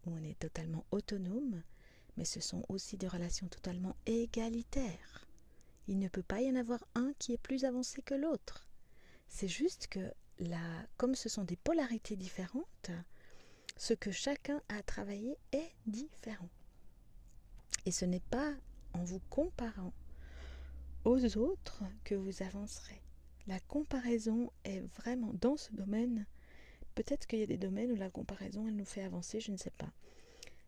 où on est totalement autonome, mais ce sont aussi des relations totalement égalitaires. Il ne peut pas y en avoir un qui est plus avancé que l'autre. C'est juste que, comme ce sont des polarités différentes, ce que chacun a travaillé est différent. Et ce n'est pas en vous comparant aux autres que vous avancerez. La comparaison est vraiment dans ce domaine. Peut-être qu'il y a des domaines où la comparaison, elle nous fait avancer, je ne sais pas.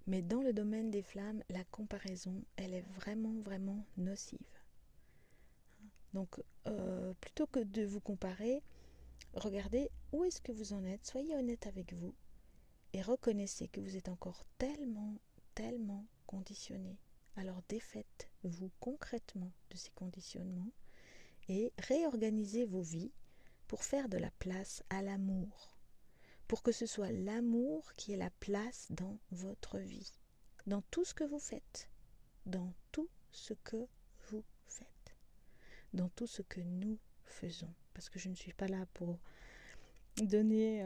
Mais dans le domaine des flammes, la comparaison, elle est vraiment, vraiment nocive. Donc, plutôt que de vous comparer, regardez où est-ce que vous en êtes, soyez honnête avec vous et reconnaissez que vous êtes encore tellement, tellement conditionné. Alors défaites-vous concrètement de ces conditionnements et réorganisez vos vies pour faire de la place à l'amour, pour que ce soit l'amour qui ait la place dans votre vie. dans tout ce que vous faites, dans tout ce que vous faites, dans tout ce que nous faisons. Parce que je ne suis pas là pour donner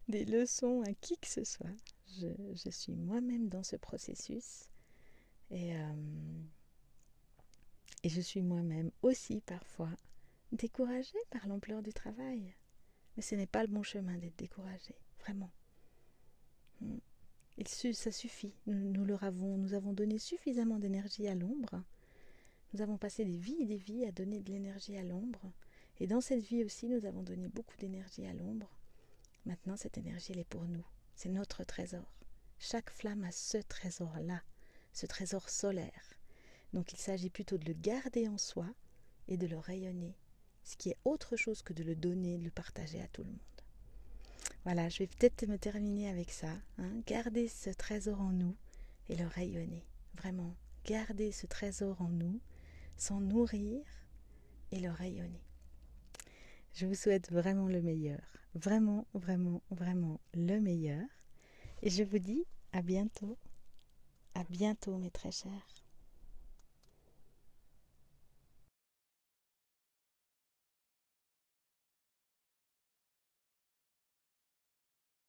des leçons à qui que ce soit. Je suis moi-même dans ce processus et je suis moi-même aussi parfois découragée par l'ampleur du travail. Mais ce n'est pas le bon chemin d'être découragée, vraiment. Ça suffit. Nous avons donné suffisamment d'énergie à l'ombre. Nous avons passé des vies et des vies à donner de l'énergie à l'ombre. Et dans cette vie aussi, nous avons donné beaucoup d'énergie à l'ombre. Maintenant, cette énergie, elle est pour nous. C'est notre trésor. Chaque flamme a ce trésor-là, ce trésor solaire. Donc il s'agit plutôt de le garder en soi et de le rayonner, ce qui est autre chose que de le donner, de le partager à tout le monde. Voilà, je vais peut-être me terminer avec ça. Garder ce trésor en nous et le rayonner. Vraiment, garder ce trésor en nous, s'en nourrir et le rayonner. Je vous souhaite vraiment le meilleur. Vraiment, vraiment, vraiment le meilleur. Et je vous dis à bientôt. À bientôt mes très chers.